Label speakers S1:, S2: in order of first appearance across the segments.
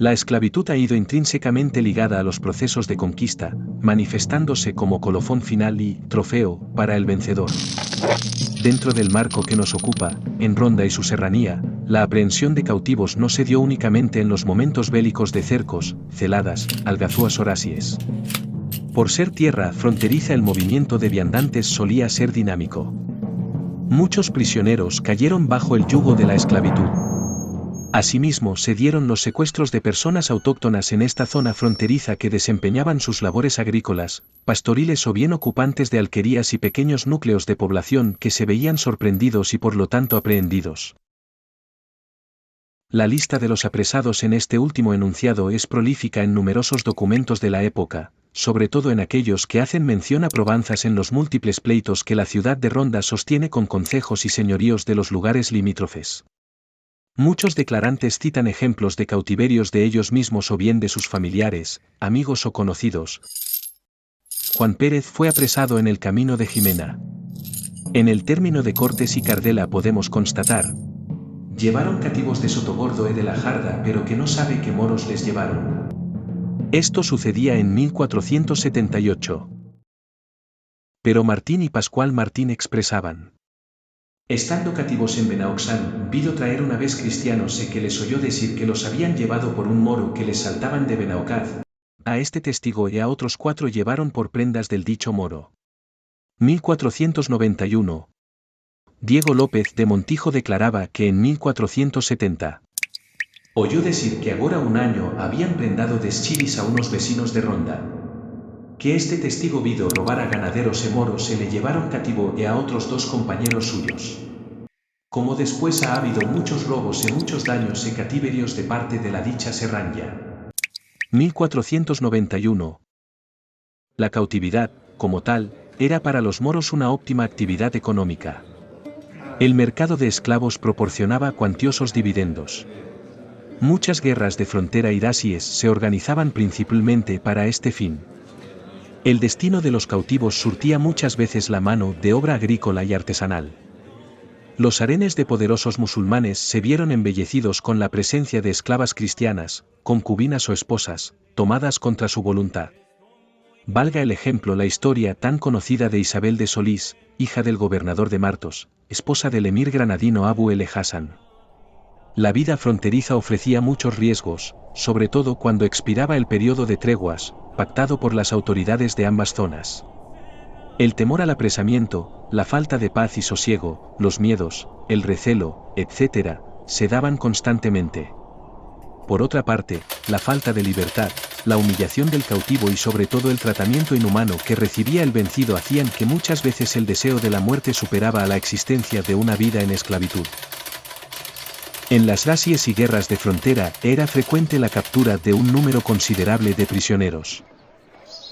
S1: La esclavitud ha ido intrínsecamente ligada a los procesos de conquista, manifestándose como colofón final y trofeo para el vencedor. Dentro del marco que nos ocupa, en Ronda y su serranía, la aprehensión de cautivos no se dio únicamente en los momentos bélicos de cercos, celadas, algazúas o rasies. Por ser tierra fronteriza, el movimiento de viandantes solía ser dinámico. Muchos prisioneros cayeron bajo el yugo de la esclavitud. Asimismo, se dieron los secuestros de personas autóctonas en esta zona fronteriza que desempeñaban sus labores agrícolas, pastoriles o bien ocupantes de alquerías y pequeños núcleos de población que se veían sorprendidos y por lo tanto aprehendidos. La lista de los apresados en este último enunciado es prolífica en numerosos documentos de la época, sobre todo en aquellos que hacen mención a probanzas en los múltiples pleitos que la ciudad de Ronda sostiene con concejos y señoríos de los lugares limítrofes. Muchos declarantes citan ejemplos de cautiverios de ellos mismos o bien de sus familiares, amigos o conocidos. Juan Pérez fue apresado en el camino de Jimena. En el término de Cortes y Cardela podemos constatar: llevaron cativos de Sotogordo e de la Jarda, pero que no sabe qué moros les llevaron. Esto sucedía en 1478. Pero Martín y Pascual Martín expresaban: estando cativos en Benaoxán, vido traer una vez cristianos que les oyó decir que los habían llevado por un moro que les saltaban de Benaocaz. A este testigo y a otros 4 llevaron por prendas del dicho moro. 1491. Diego López de Montijo declaraba que en 1470 oyó decir que agora un año habían prendado deschilis a unos vecinos de Ronda. Que este testigo vido robar a ganaderos e moros se le llevaron cativo y a otros 2 compañeros suyos. Como después ha habido muchos robos y muchos daños y cativerios de parte de la dicha serrania. 1491. La cautividad, como tal, era para los moros una óptima actividad económica. El mercado de esclavos proporcionaba cuantiosos dividendos. Muchas guerras de frontera y dacies se organizaban principalmente para este fin. El destino de los cautivos surtía muchas veces la mano de obra agrícola y artesanal. Los harenes de poderosos musulmanes se vieron embellecidos con la presencia de esclavas cristianas, concubinas o esposas, tomadas contra su voluntad. Valga el ejemplo la historia tan conocida de Isabel de Solís, hija del gobernador de Martos, esposa del emir granadino Abu el-Hasan. La vida fronteriza ofrecía muchos riesgos, sobre todo cuando expiraba el periodo de treguas, pactado por las autoridades de ambas zonas. El temor al apresamiento, la falta de paz y sosiego, los miedos, el recelo, etc., se daban constantemente. Por otra parte, la falta de libertad, la humillación del cautivo y sobre todo el tratamiento inhumano que recibía el vencido hacían que muchas veces el deseo de la muerte superaba a la existencia de una vida en esclavitud. En las razias y guerras de frontera era frecuente la captura de un número considerable de prisioneros.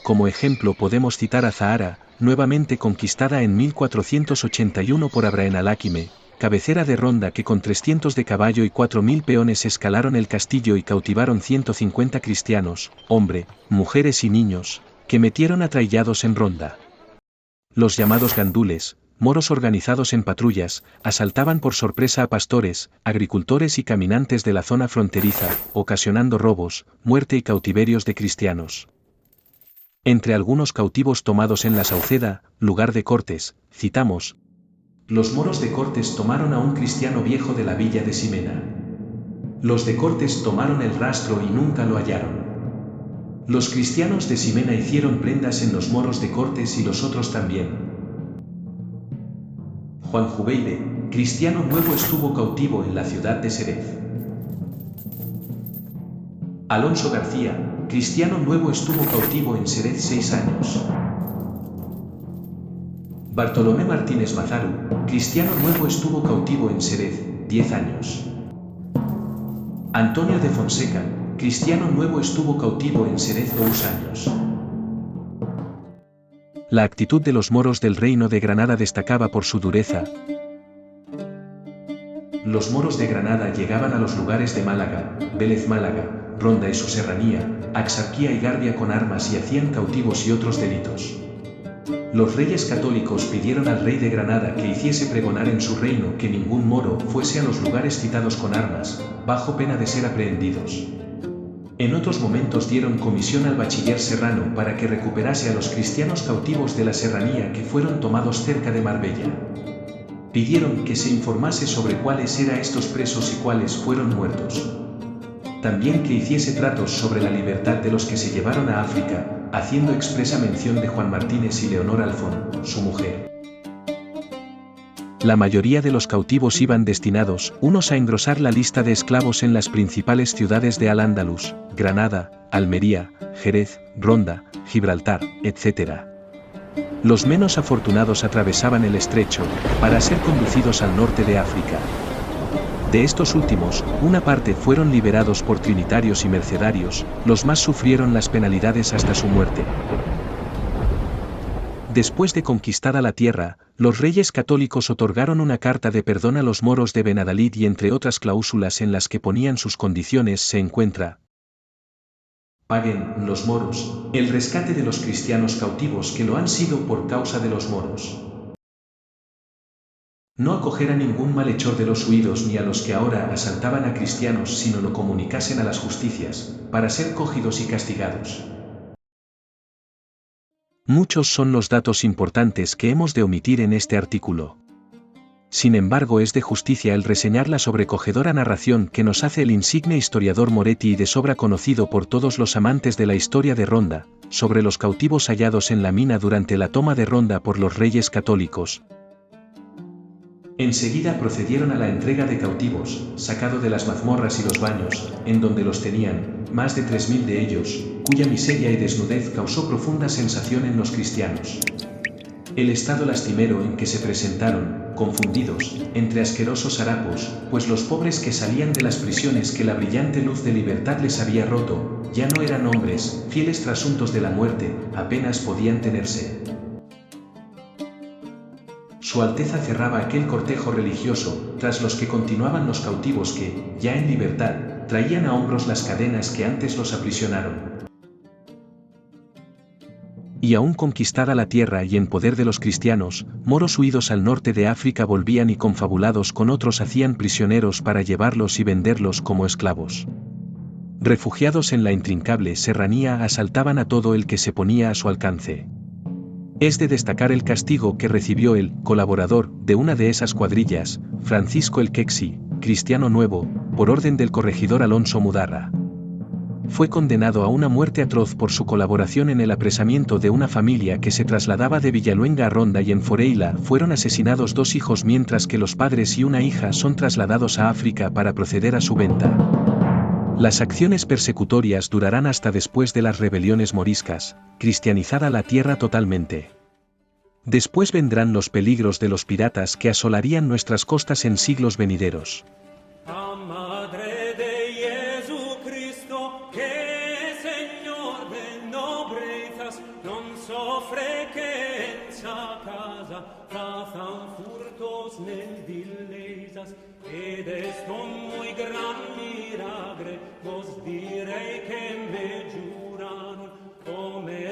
S1: Como ejemplo podemos citar a Zahara, nuevamente conquistada en 1481 por Abrahem al-Hákime, cabecera de Ronda, que con 300 de caballo y 4000 peones escalaron el castillo y cautivaron 150 cristianos, hombre, mujeres y niños, que metieron atraillados en Ronda. Los llamados gandules, moros organizados en patrullas, asaltaban por sorpresa a pastores, agricultores y caminantes de la zona fronteriza, ocasionando robos, muerte y cautiverios de cristianos. Entre algunos cautivos tomados en la Sauceda, lugar de Cortes, citamos: los moros de Cortes tomaron a un cristiano viejo de la villa de Ximena. Los de Cortes tomaron el rastro y nunca lo hallaron. Los cristianos de Ximena hicieron prendas en los moros de Cortes y los otros también. Juan Jubeide, cristiano nuevo, estuvo cautivo en la ciudad de Xerez. Alonso García, cristiano nuevo, estuvo cautivo en Xerez 6 años. Bartolomé Martínez Mazaru, cristiano nuevo, estuvo cautivo en Xerez 10 años. Antonio de Fonseca, cristiano nuevo, estuvo cautivo en Xerez 2 años. La actitud de los moros del Reino de Granada destacaba por su dureza. Los moros de Granada llegaban a los lugares de Málaga, Vélez Málaga, Ronda y su serranía, Axarquía y Garbia con armas y hacían cautivos y otros delitos. Los reyes católicos pidieron al rey de Granada que hiciese pregonar en su reino que ningún moro fuese a los lugares citados con armas, bajo pena de ser aprehendidos. En otros momentos dieron comisión al bachiller Serrano para que recuperase a los cristianos cautivos de la serranía que fueron tomados cerca de Marbella. Pidieron que se informase sobre cuáles eran estos presos y cuáles fueron muertos. También que hiciese tratos sobre la libertad de los que se llevaron a África, haciendo expresa mención de Juan Martínez y Leonor Alfón, su mujer. La mayoría de los cautivos iban destinados, unos a engrosar la lista de esclavos en las principales ciudades de Al-Ándalus, Granada, Almería, Jerez, Ronda, Gibraltar, etc. Los menos afortunados atravesaban el estrecho, para ser conducidos al norte de África. De estos últimos, una parte fueron liberados por trinitarios y mercedarios, los más sufrieron las penalidades hasta su muerte. Después de conquistada la tierra, los reyes católicos otorgaron una carta de perdón a los moros de Benadalid y entre otras cláusulas en las que ponían sus condiciones se encuentra: paguen, los moros, el rescate de los cristianos cautivos que lo han sido por causa de los moros. No acoger a ningún malhechor de los huidos ni a los que ahora asaltaban a cristianos, sino lo comunicasen a las justicias, para ser cogidos y castigados. Muchos son los datos importantes que hemos de omitir en este artículo. Sin embargo, es de justicia el reseñar la sobrecogedora narración que nos hace el insigne historiador Moretti y de sobra conocido por todos los amantes de la historia de Ronda, sobre los cautivos hallados en la mina durante la toma de Ronda por los reyes católicos. Enseguida procedieron a la entrega de cautivos, sacado de las mazmorras y los baños, en donde los tenían, más de 3000 de ellos, cuya miseria y desnudez causó profunda sensación en los cristianos. El estado lastimero en que se presentaron, confundidos, entre asquerosos harapos, pues los pobres que salían de las prisiones que la brillante luz de libertad les había roto, ya no eran hombres, fieles trasuntos de la muerte, apenas podían tenerse. Su Alteza cerraba aquel cortejo religioso, tras los que continuaban los cautivos que, ya en libertad, traían a hombros las cadenas que antes los aprisionaron. Y aún conquistada la tierra y en poder de los cristianos, moros huidos al norte de África volvían y confabulados con otros hacían prisioneros para llevarlos y venderlos como esclavos. Refugiados en la intrincable serranía asaltaban a todo el que se ponía a su alcance. Es de destacar el castigo que recibió el colaborador de una de esas cuadrillas, Francisco el Quexi, cristiano nuevo, por orden del corregidor Alonso Mudarra. Fue condenado a una muerte atroz por su colaboración en el apresamiento de una familia que se trasladaba de Villaluenga a Ronda, y en Foreila fueron asesinados 2 hijos mientras que los padres y una hija son trasladados a África para proceder a su venta. Las acciones persecutorias durarán hasta después de las rebeliones moriscas, cristianizada la tierra totalmente. Después vendrán los peligros de los piratas que asolarían nuestras costas en siglos venideros.
S2: Ed est un muy gran milagre, vos direi que me giuraron, come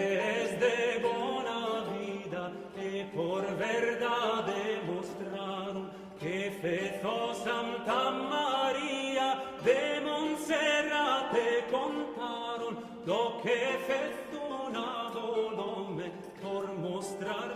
S2: es de buena vida, e por verdad demostraron, que fezo Santa María de Montserrat te contaron, lo que fezo una volome, por mostrar